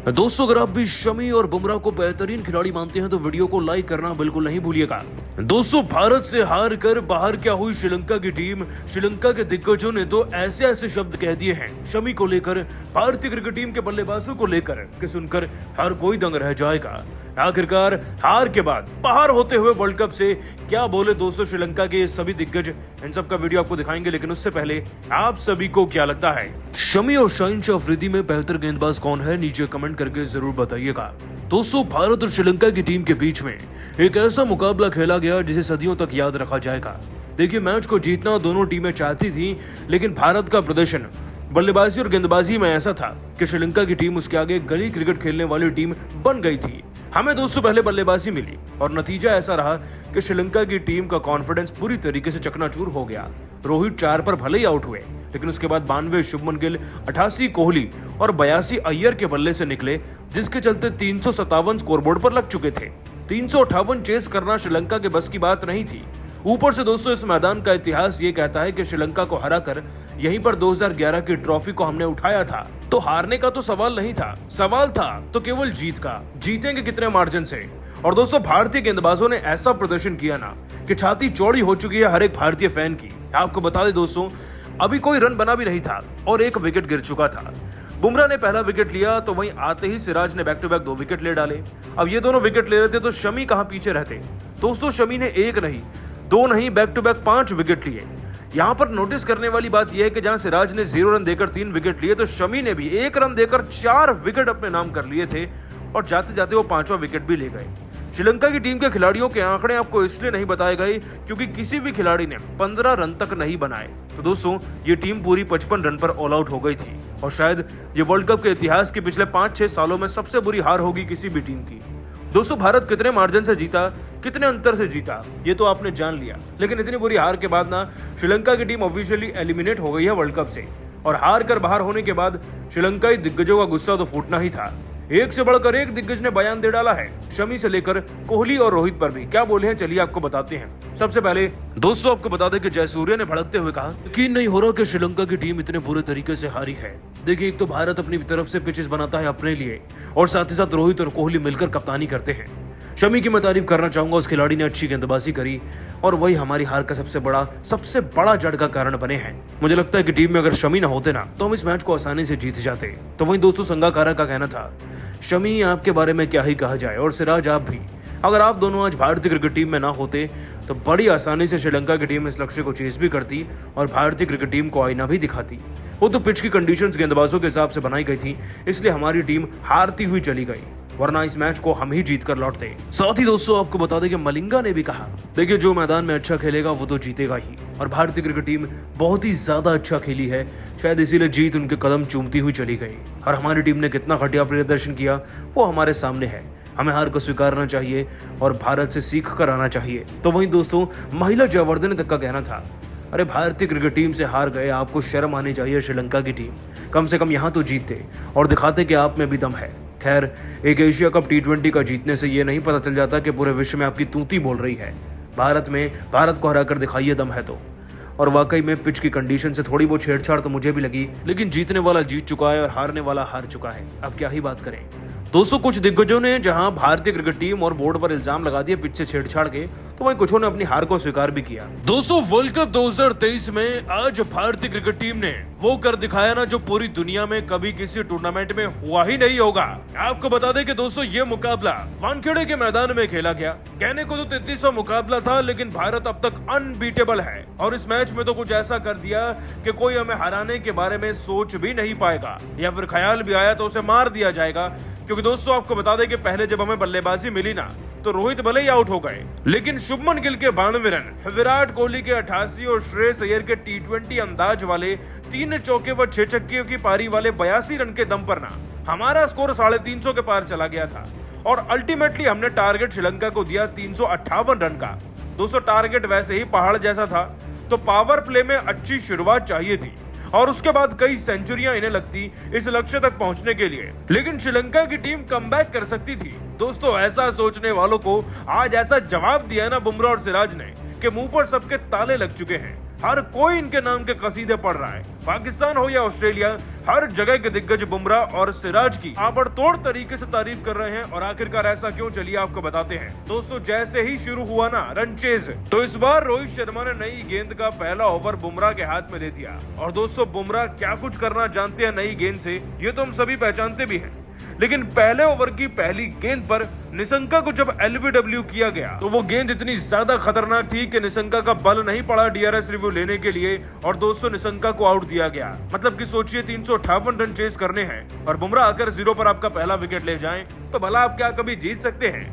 दोस्तों, अगर आप भी शमी और बुमराह को बेहतरीन खिलाड़ी मानते हैं तो वीडियो को लाइक करना बिल्कुल नहीं भूलिएगा। दोस्तों, भारत से हार कर बाहर क्या हुई श्रीलंका की टीम। श्रीलंका के दिग्गजों ने तो ऐसे ऐसे शब्द कह दिए हैं शमी को लेकर, भारतीय क्रिकेट टीम के बल्लेबाजों को लेकर कि सुनकर हर कोई दंग रह जाएगा। आखिरकार हार के बाद बाहर होते हुए वर्ल्ड कप से क्या बोले दोस्तों श्रीलंका के ये सभी दिग्गज, इन सब का वीडियो आपको दिखाएंगे। लेकिन उससे पहले आप सभी को क्या लगता है, शमी और शाहिन अफरीदी में बेहतर गेंदबाज कौन है? नीचे कमेंट करके जरूर बताइएगा। दोस्तों, भारत और श्रीलंका की टीम के बीच में एक ऐसा मुकाबला खेला गया जिसे सदियों तक याद रखा जाएगा। देखिए, मैच को जीतना दोनों टीमें चाहती थी, लेकिन भारत का प्रदर्शन बल्लेबाजी और गेंदबाजी में ऐसा था कि श्रीलंका की टीम उसके आगे गली क्रिकेट खेलने वाली टीम बन गई थी। हमें दोस्तों पहले बल्लेबाजी मिली और नतीजा ऐसा रहा कि श्रीलंका की टीम का कॉन्फिडेंस पूरी तरीके से चकनाचूर हो गया। रोहित 4 पर भले ही आउट हुए, लेकिन उसके बाद 92 शुभमन गिल, 88 कोहली और 82 अय्यर के बल्ले से निकले, जिसके चलते 357 स्कोरबोर्ड पर लग चुके थे। 358 चेस करना श्रीलंका के बस की बात नहीं थी। ऊपर से दोस्तों इस मैदान का इतिहास ये कहता है कि श्रीलंका को हराकर यहीं पर 2011 की ट्रॉफी को हमने उठाया था। तो हारने का तो सवाल नहीं था, सवाल था तो केवल जीत का। जीतेंगे कितने मार्जिन से। और दोस्तों, भारतीय गेंदबाजों ने ऐसा प्रदर्शन किया ना कि छाती चौड़ी हो चुकी है हर एक भारतीय फैन की। आपको बता दें दोस्तों, अभी कोई रन बना भी नहीं था और एक विकेट गिर चुका था। बुमराह ने पहला विकेट लिया तो वहीं आते ही सिराज ने बैक टू बैक 2 विकेट ले डाले। अब ये दोनों विकेट ले रहे थे तो शमी कहां पीछे रहते। दोस्तों, शमी ने 1 नहीं 2 नहीं बैक टू बैक 5 विकेट लिए। यहाँ पर नोटिस करने वाली बात यह है कि जहां सिराज ने 0 रन देकर 3 विकेट लिए, तो शमी ने भी 1 रन देकर 4 विकेट अपने नाम कर लिए थे और जाते जाते वो 5वां विकेट भी ले गए। श्रीलंका की टीम के खिलाड़ियों के आंकड़े आपको इसलिए नहीं बताए गए क्योंकि किसी भी खिलाड़ी ने 15 रन तक नहीं बनाए। तो दोस्तों, ये टीम पूरी 55 रन पर ऑल आउट हो गई थी और शायद ये वर्ल्ड कप के इतिहास के पिछले 5-6 सालों में सबसे बुरी हार होगी किसी भी टीम की। दोस्तों, भारत कितने मार्जिन से जीता, कितने अंतर से जीता, ये तो आपने जान लिया। लेकिन इतनी बुरी हार के बाद ना श्रीलंका की टीम ऑफिशियली एलिमिनेट हो गई है वर्ल्ड कप से। और हार कर बाहर होने के बाद श्रीलंकाई दिग्गजों का गुस्सा तो फूटना ही था। एक से बढ़कर एक दिग्गज ने बयान दे डाला है, शमी से लेकर कोहली और रोहित पर भी। क्या बोले हैं चलिए आपको बताते हैं। सबसे पहले दोस्तों आपको बता दें कि जयसूर्या ने भड़कते हुए कहा, यकीन नहीं हो रहा कि श्रीलंका की टीम इतने बुरे तरीके से हारी है। देखिए, एक तो भारत अपनी तरफ से पिचेस बनाता है अपने लिए और साथ ही साथ रोहित और कोहली मिलकर कप्तानी करते हैं। शमी की मैं तारीफ करना चाहूंगा, उस खिलाड़ी ने अच्छी गेंदबाजी करी और वही हमारी हार का सबसे बड़ा जड़ का कारण बने हैं। मुझे लगता है कि टीम में अगर शमी ना होते ना तो हम इस मैच को आसानी से जीत जाते। तो वहीं दोस्तों संगाकारा का कहना था, शमी आपके बारे में क्या ही कहा जाए और सिराज आप भी, अगर आप दोनों आज भारतीय क्रिकेट टीम में ना होते तो बड़ी आसानी से श्रीलंका की टीम इस लक्ष्य को चेस भी करती और भारतीय क्रिकेट टीम को आईना भी दिखाती। वो तो पिच की कंडीशंस गेंदबाजों के हिसाब से बनाई गई थी, इसलिए हमारी टीम हारती हुई चली गई, वरना इस मैच को हम ही जीत कर लौटते। साथ ही दोस्तों आपको बता दें कि मलिंगा ने भी कहा, देखिए जो मैदान में अच्छा खेलेगा वो तो जीतेगा ही। और भारतीय क्रिकेट टीम बहुत ही ज्यादा अच्छा खेली है, शायद इसीलिए जीत उनके कदम चूमती हुई चली गई। और हमारी टीम ने कितना घटिया प्रदर्शन किया वो हमारे सामने है। हमें हार को स्वीकारना चाहिए और भारत से सीख कर आना चाहिए। तो वहीं दोस्तों महिला जयवर्धने तक का कहना था, अरे भारतीय क्रिकेट टीम से हार गए, आपको शर्म आनी चाहिए। श्रीलंका की टीम कम से कम यहाँ तो जीतते और दिखाते कि आप में भी दम है। खैर, एक एशिया कप T20 का जीतने से ये नहीं पता चल जाता कि पूरे विश्व में आपकी तूती बोल रही है। भारत को हराकर दिखाइए दम है तो। और वाकई में पिच की कंडीशन से थोड़ी बहुत छेड़छाड़ तो मुझे भी लगी, लेकिन जीतने वाला जीत चुका है और हारने वाला हार चुका है। अब क्या ही बात करें। दोस्तों, कुछ दिग्गजों ने जहां भारतीय क्रिकेट टीम और बोर्ड पर इल्जाम लगा दिए पिच से छेड़छाड़ के, तो वहीं कुछों ने अपनी हार को स्वीकार भी किया। दोस्तों, वर्ल्ड कप 2023 में आज भारतीय क्रिकेट टीम ने वो कर दिखाया ना जो पूरी दुनिया में कभी किसी टूर्नामेंट में हुआ ही नहीं होगा। आपको बता दें कि दोस्तों ये मुकाबला वानखेड़े के मैदान में खेला गया। कहने को तो 33वां मुकाबला था, लेकिन भारत अब तक अनबीटेबल है और इस मैच में तो कुछ ऐसा कर दिया कि कोई हमें हराने के बारे में सोच भी नहीं पाएगा, या फिर ख्याल भी आया तो उसे मार दिया जाएगा। क्योंकि दोस्तों आपको बता दें कि पहले जब हमें बल्लेबाजी मिली ना तो रोहित भले ही आउट हो गए, लेकिन शुभमन गिल के 92 रन, विराट कोहली के 88 और श्रेयस अय्यर के T20 अंदाज वाले 3 चौके व 6 छक्के की पारी वाले 82 रन के दम पर ना हमारा स्कोर 350 के पार चला गया था। और अल्टीमेटली हमने टारगेट श्रीलंका को दिया 358 रन का। दोस्तों, टारगेट वैसे ही पहाड़ जैसा था, तो पावर प्ले में अच्छी शुरुआत चाहिए थी और उसके बाद कई सेंचुरियां इन्हें लगती इस लक्ष्य तक पहुंचने के लिए। लेकिन श्रीलंका की टीम कमबैक कर सकती थी। दोस्तों, ऐसा सोचने वालों को आज ऐसा जवाब दिया ना बुमराह और सिराज ने कि मुंह पर सबके ताले लग चुके हैं। हर कोई इनके नाम के कसीदे पढ़ रहा है। पाकिस्तान हो या ऑस्ट्रेलिया, हर जगह के दिग्गज बुमराह और सिराज की आबड़तोड़ तरीके से तारीफ कर रहे हैं। और आखिरकार ऐसा क्यों, चलिए आपको बताते हैं। दोस्तों, जैसे ही शुरू हुआ ना रन चेज, तो इस बार रोहित शर्मा ने नई गेंद का पहला ओवर बुमराह के हाथ में दे दिया। और दोस्तों, बुमराह क्या कुछ करना जानते हैं नई गेंद से, ये तो हम सभी पहचानते भी हैं। लेकिन पहले ओवर की पहली गेंद पर निशंका को जब एलबीडब्ल्यू किया गया, तो वो गेंद इतनी ज्यादा खतरनाक थी कि निशंका का बल नहीं पड़ा डीआरएस रिव्यू लेने के लिए, और दोस्तों निशंका को आउट दिया गया। मतलब कि सोचिए 358 रन चेस करने हैं और बुमराह आकर 0 पर आपका पहला विकेट ले जाएं, तो भला आप क्या कभी जीत सकते हैं?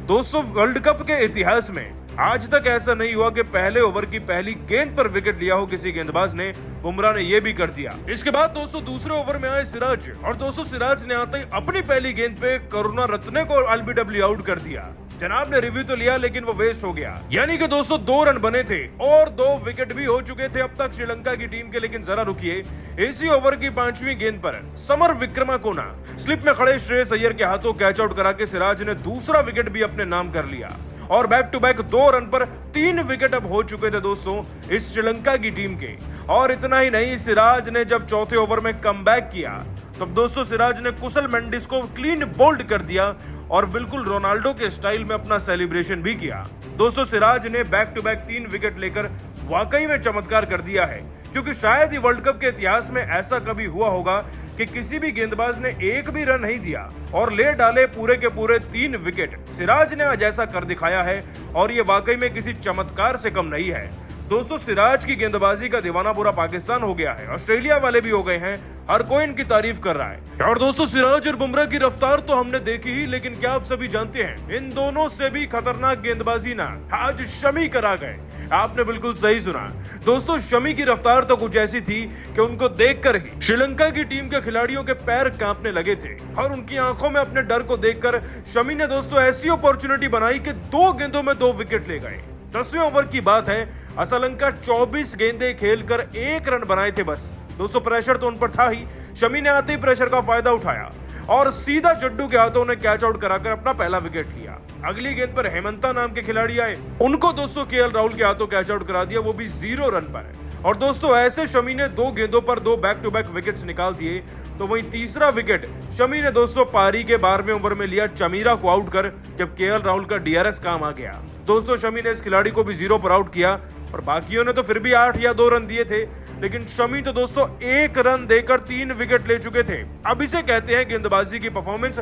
दोस्तों, वर्ल्ड कप के इतिहास में आज तक ऐसा नहीं हुआ कि पहले ओवर की पहली गेंद पर विकेट लिया हो किसी गेंदबाज ने। बुमराह ने यह भी कर दिया। इसके बाद दोस्तों दूसरे ओवर में आए सिराज, और दोस्तों सिराज ने आते ही अपनी पहली गेंद पे करुणा रत्ने को एलबीडब्ल्यू आउट कर दिया। जनाब ने रिव्यू तो लिया लेकिन वो वेस्ट हो गया। यानी कि दोस्तों 2 रन बने थे और 2 विकेट भी हो चुके थे अब तक श्रीलंका की टीम के। लेकिन जरा रुकिए, इसी ओवर की 5वीं गेंद पर समर विक्रमाकोना स्लिप में खड़े श्रेयस अय्यर के हाथों कैच आउट करा के सिराज ने दूसरा विकेट भी अपने नाम कर लिया। और बैक टू बैक 2 रन पर 3 विकेट अब हो चुके थे दोस्तों इस श्रीलंका की टीम के। और इतना ही नहीं, सिराज ने जब चौथे ओवर में कमबैक किया, तब दोस्तों सिराज ने कुशल मेंडिस को क्लीन बोल्ड कर दिया और बिल्कुल रोनाल्डो के स्टाइल में अपना सेलिब्रेशन भी किया। दोस्तों सिराज ने बैक टू बैक 3 विकेट लेकर वाकई में चमत्कार कर दिया है, क्योंकि शायद ही वर्ल्ड कप के इतिहास में ऐसा कभी हुआ होगा कि किसी भी गेंदबाज ने एक भी रन नहीं दिया और ले डाले पूरे के पूरे 3 विकेट। सिराज ने आज ऐसा कर दिखाया है और ये वाकई में किसी चमत्कार से कम नहीं है। दोस्तों, सिराज की गेंदबाजी का दीवाना पूरा पाकिस्तान हो गया है, ऑस्ट्रेलिया वाले भी हो गए हैं, हर कोई इनकी तारीफ कर रहा है। और दोस्तों सिराज और बुमराह की रफ्तार तो हमने देखी ही, लेकिन क्या आप सभी जानते हैं इन दोनों से भी खतरनाक गेंदबाजी ना आज शमी करा गए। आपने बिल्कुल सही सुना दोस्तों, शमी की रफ्तार तो कुछ ऐसी थी कि उनको देखकर ही श्रीलंका की टीम के खिलाड़ियों के पैर कांपने लगे थे। और उनकी आंखों में अपने डर को देखकर शमी ने दोस्तों ऐसी अपॉर्चुनिटी बनाई कि 2 गेंदों में 2 विकेट ले गए। 10वें ओवर की बात है, असलंका 24 गेंदें खेलकर 1 रन बनाए थे बस। दोस्तों प्रेशर तो उन पर था ही, शमी ने आते ही प्रेशर का फायदा उठाया और सीधा जड्डू के हाथों ने कैच आउट कराकर अपना पहला विकेट लिया। अगली गेंद पर हेमंता नाम के खिलाड़ी आए, उनको दोस्तों केएल राहुल के हाथों कैच आउट करा दिया, वो भी 0 रन पर। और दोस्तों ऐसे शमी ने 2 गेंदों पर 2 बैक टू बैक विकेट्स निकाल दिए। तो वहीं तीसरा विकेट शमी ने दोस्तों पारी के 12वें ओवर में लिया चमीरा को आउट कर, जब केएल राहुल का डीआरएस काम आ गया। दोस्तों शमी ने इस खिलाड़ी को भी 0 पर आउट किया और बाकियों ने तो फिर भी 8 या 2 रन दिए थे, लेकिन शमी तो दोस्तों 1 रन देकर 3 विकेट ले चुके थे। अब इसे कहते हैं गेंदबाजी की परफॉर्मेंस।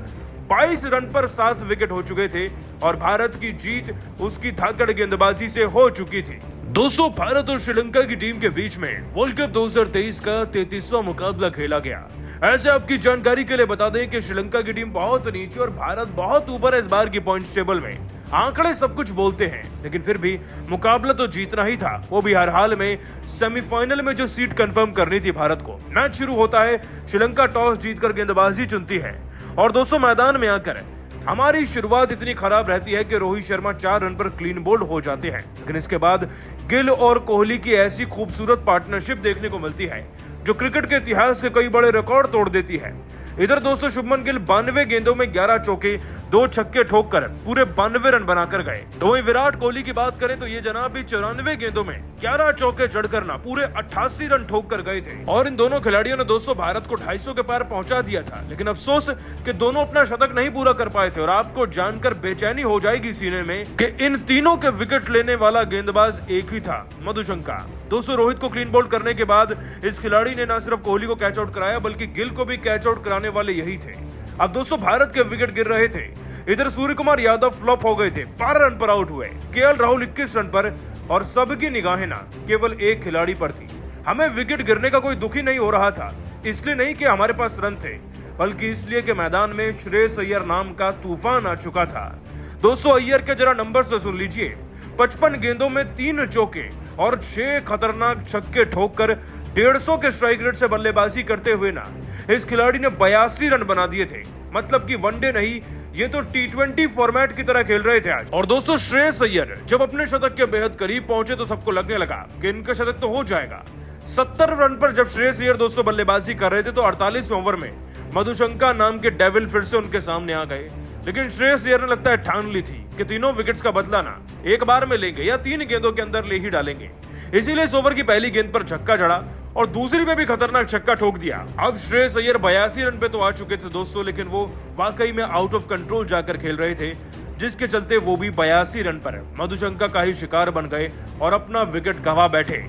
22 रन पर 7 विकेट हो चुके थे और भारत की जीत उसकी धाकड़ गेंदबाजी से हो चुकी थी। दोस्तों भारत और श्रीलंका की टीम के बीच में वर्ल्ड कप 2023 का 33वां मुकाबला खेला गया। ऐसे आपकी जानकारी के लिए बता दें कि श्रीलंका की टीम बहुत नीचे और भारत बहुत ऊपर है इस बार की पॉइंट्स टेबल में। आंकड़े सब कुछ बोलते हैं, लेकिन फिर भी मुकाबला तो जीतना ही था, वो भी हर हाल में। सेमीफाइनल में जो सीट कंफर्म करनी थी भारत को। मैच शुरू होता है, श्रीलंका टॉस जीतकर गेंदबाजी चुनती है और दोस्तों मैदान में आकर हमारी शुरुआत इतनी खराब रहती है कि रोहित शर्मा 4 रन पर क्लीन बोल्ड हो जाते हैं, लेकिन इसके बाद गिल और कोहली की ऐसी खूबसूरत पार्टनरशिप देखने को मिलती है जो क्रिकेट के इतिहास के कई बड़े रिकॉर्ड तोड़ देती है। इधर दोस्तों शुभमन गिल 92 गेंदों में 11 चौके 2 छक्के ठोककर पूरे 92 रन बनाकर गए। तो वहीं विराट कोहली की बात करें तो ये जनाब भी 94 गेंदों में 11 चौके जड़कर ना पूरे 88 रन ठोक कर गए थे। और इन दोनों खिलाड़ियों ने दोस्तों भारत को 250 के पार पहुंचा दिया था, लेकिन अफसोस कि दोनों अपना शतक नहीं पूरा कर पाए थे। और आपको जानकर बेचैनी हो जाएगी सीने में कि इन तीनों के विकेट लेने वाला गेंदबाज एक ही था, मधुशंका। दोस्तों रोहित को क्लीन बोल्ड करने के बाद इस खिलाड़ी ने न सिर्फ कोहली को कैच आउट कराया, बल्कि गिल को भी कैच आउट कराने वाले यही थे। अब दोस्तों भारत के विकेट गिर रहे थे। इधर सूर्य कुमार यादव फ्लॉप हो गए थे, 12 रन पर आउट हुए। केएल राहुल 21 रन पर और सबकी निगाहें ना केवल एक खिलाड़ी पर थी। हमें विकेट गिरने का कोई दुख ही नहीं हो रहा था, इसलिए नहीं कि हमारे पास रन थे, बल्कि इसलिए कि मैदान में श्रेयस अय्यर नाम का तूफान आ चुका था। दोस्तों अय्यर के जरा नंबर तो सुन लीजिए। 55 गेंदों में 3 चौके और 6 खतरनाक छक्के ठोककर 150 के स्ट्राइक रेट से बल्लेबाजी करते हुए ना इस खिलाड़ी ने 82 रन बना दिए थे। मतलब कि वनडे नहीं, ये तो T20 फॉर्मेट की तरह खेल रहे थे आज। और दोस्तों श्रेयस अय्यर जब अपने शतक के बेहद करीब पहुंचे तो सबको लगने लगा कि इनका शतक तो हो जाएगा। 70 रन पर जब श्रेयस अय्यर दोस्तों बल्लेबाजी कर रहे थे तो 48वें ओवर में मधुशंका नाम के डेविल फिर से उनके सामने आ गए। लेकिन श्रेयस अय्यर ने लगता है ठान ली थी कि तीनों विकेट्स का बदला ना एक बार में लेंगे या 3 गेंदों के अंदर ले ही डालेंगे। इसीलिए इस ओवर की पहली गेंद पर छक्का जड़ा और दूसरी में भी खतरनाक छक्का ठोक दिया। अब श्रेयस अय्यर 82 रन पे तो आ चुके थे दोस्तों, लेकिन वो वाकई में आउट ऑफ कंट्रोल जाकर खेल रहे थे, जिसके चलते वो भी 82 रन पर मधुशंका का ही शिकार बन गए और अपना विकेट गंवा बैठे।